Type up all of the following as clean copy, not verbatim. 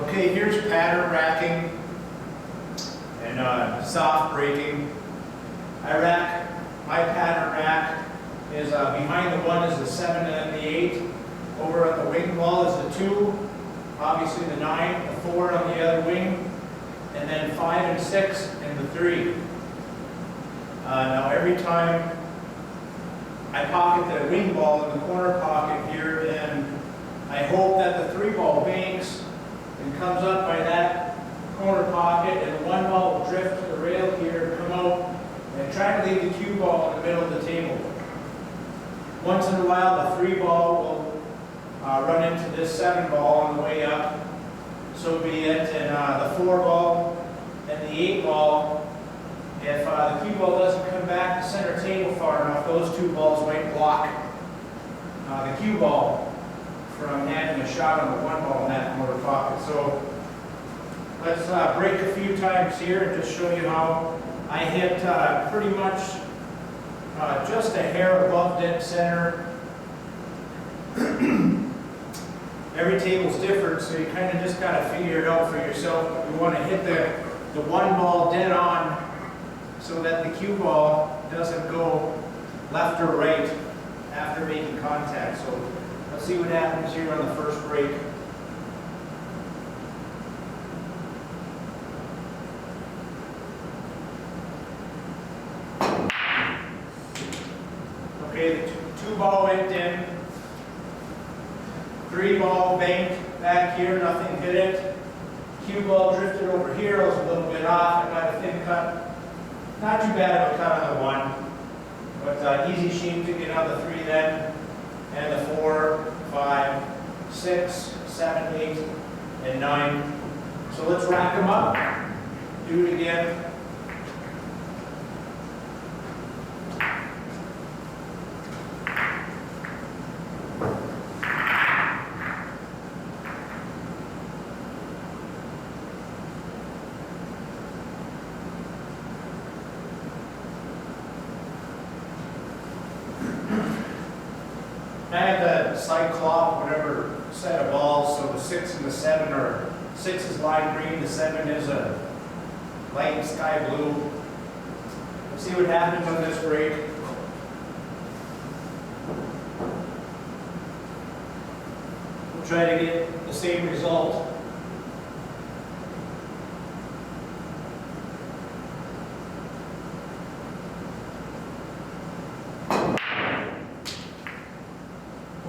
Okay, here's pattern racking and soft braking. My pattern rack is behind the 1 is the 7 and the 8. Over at the wing wall is the 2, obviously the 9, the 4 on the other wing, and then 5 and 6 and the 3. Now every time I pocket the wing ball in the corner pocket here, and I hope that the 3 ball banks and comes up by that corner pocket, and the 1 ball will drift to the rail here, come out, and try to leave the cue ball in the middle of the table. Once in a while, the 3 ball will run into this 7 ball on the way up. So be it. And the 4 ball and the 8 ball, if the cue ball doesn't come back to center table far enough, those 2 balls might block the cue ball from having a shot on the 1 ball in that corner pocket. So let's break a few times here and just show you how I hit pretty much just a hair above dead center. Every table's different, so you kind of just got to figure it out for yourself. You want to hit the 1 ball dead on so that the cue ball doesn't go left or right after making contact. So let's see what happens here on the first break. Okay, the 2 ball went in. 3 ball banked back here, nothing hit it. Cue ball drifted over here, it was a little bit off. I got a thin cut. Not too bad of a cut on the 1, but easy shape to get on the 3 then. And the 4, 5, 6, 7, 8, and 9. So let's rack them up. Do it again. I have the Cyclop, whatever set of balls, so the 6 and the 7 are, 6 is light green, the 7 is a light sky blue. Let's see what happens on this break. We'll try to get the same result.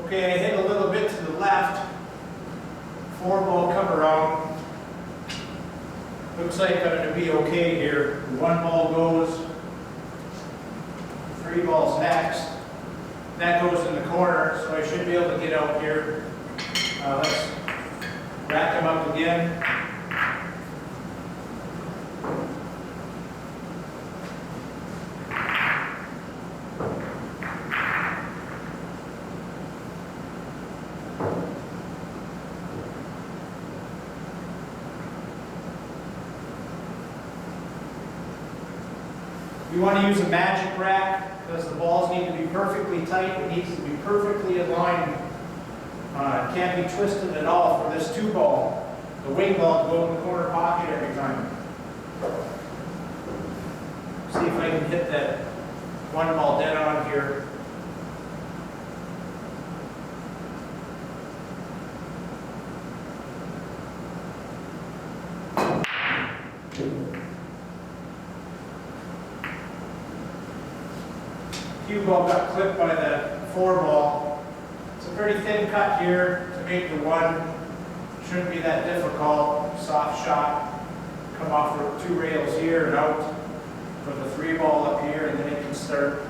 Okay, I hit a little bit to the left. 4 ball come around. Looks like I'm going to be okay here. 1 ball goes. 3 balls next. That goes in the corner, so I should be able to get out here. Let's rack them up again. You want to use a magic rack because the balls need to be perfectly tight. It needs to be perfectly aligned. It can't be twisted at all for this 2 ball. The wing ball to go in the corner pocket every time. See if I can hit that 1 ball dead on here. Cue ball got clipped by the 4 ball. It's a pretty thin cut here to make the 1. Shouldn't be that difficult. Soft shot. Come off for 2 rails here and out for the 3 ball up here, and then it can start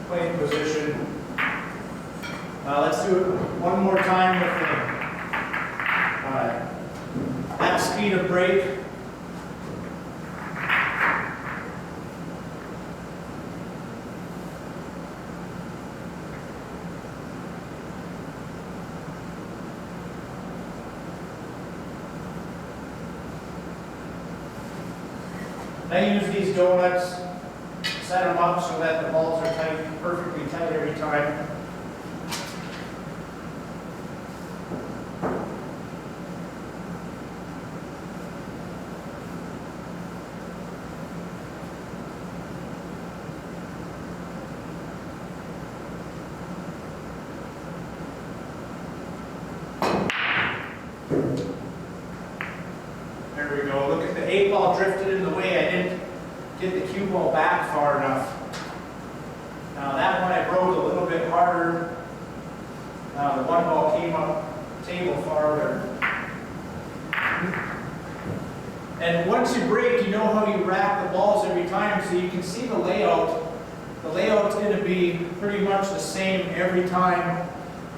playing position. Let's do it one more time with that speed of break. I use these donuts, set them up so that the balls are tight, perfectly tight every time. There we go. Look at the 8 ball drifted in the way. I didn't get the cue ball back far enough. Now that one I broke a little bit harder. The 1 ball came up table farther. And once you break, you know how you rack the balls every time, so you can see the layout. The layout's going to be pretty much the same every time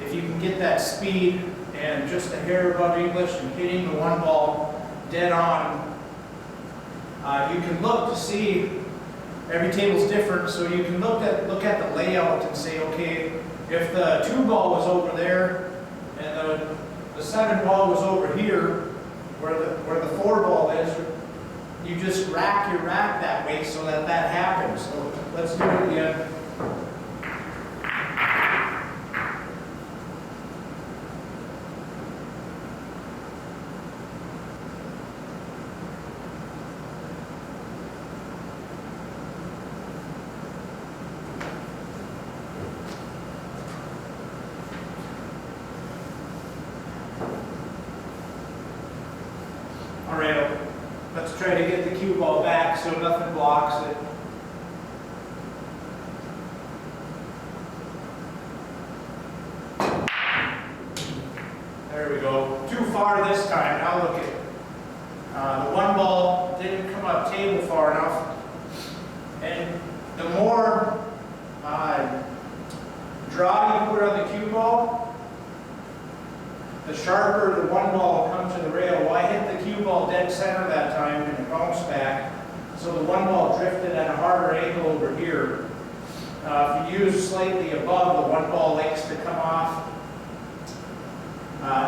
if you can get that speed and just a hair above English and hitting the 1 ball dead on. You can look to see, every table's different, so you can look at the layout and say, okay, if the 2 ball was over there and the 7 ball was over here, where the 4 ball is, you just rack your rack that way so that happens. So let's do it again. All right, let's try to get the cue ball back so nothing blocks it. There we go. Too far this time. Now look at it. The 1 ball didn't come up table far enough. And the more draw you put on the cue ball, the sharper the 1 ball will come to the rail. Well, I hit the cue ball dead center that time and it bounced back. So the 1 ball drifted at a harder angle over here. If you use slightly above, the 1 ball likes to come off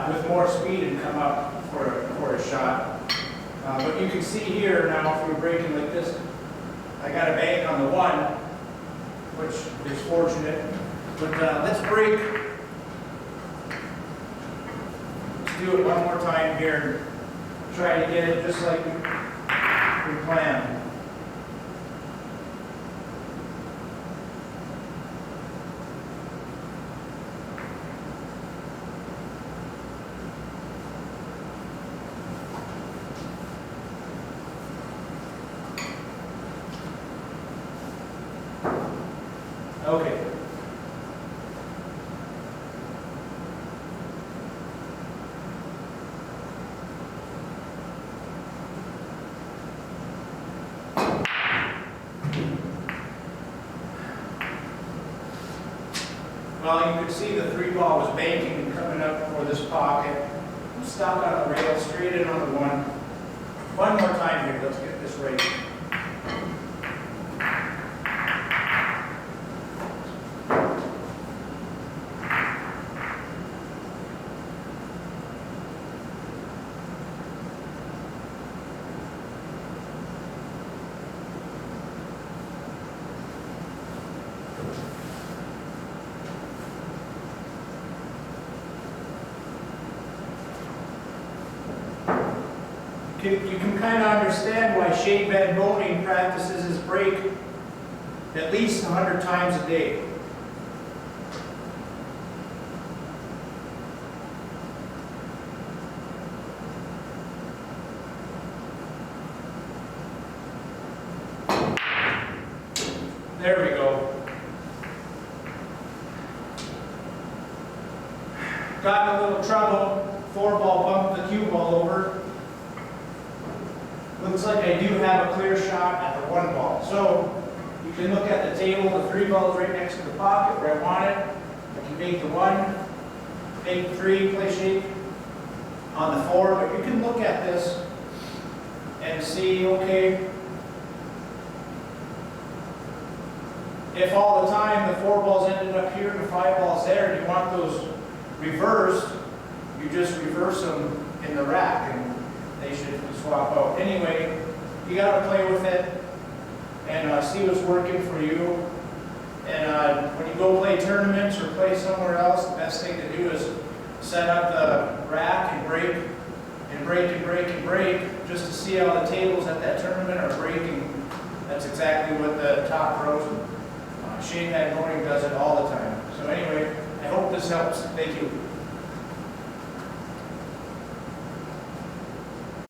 with more speed and come up for a shot. But you can see here now, if we're breaking like this, I got a bank on the 1, which is fortunate. But let's break. Do it one more time here and try to get it just like we planned. Okay. Well, you could see the 3 ball was banking and coming up for this pocket. I'm stuck on the rail, straight in on the 1. One more time here, let's get this right. You can kind of understand why Shane Van Boning practices his break at least 100 times a day. There we go. Got in a little trouble. 4 ball bumped the cue ball over. Looks like I do have a clear shot at the 1 ball. So you can look at the table, the 3 ball's right next to the pocket where I want it. I can make the 1, make the 3, play shape on the 4, but you can look at this and see, okay, if all the time the 4 balls ended up here and the 5 balls there, and you want those reversed, you just reverse them in the rack and they should swap out. Anyway, you got to play with it and see what's working for you. And when you go play tournaments or play somewhere else, the best thing to do is set up the rack and break and break and break and break just to see how the tables at that tournament are breaking. That's exactly what the top pros, Shane Van Boning does it all the time. So anyway, I hope this helps. Thank you.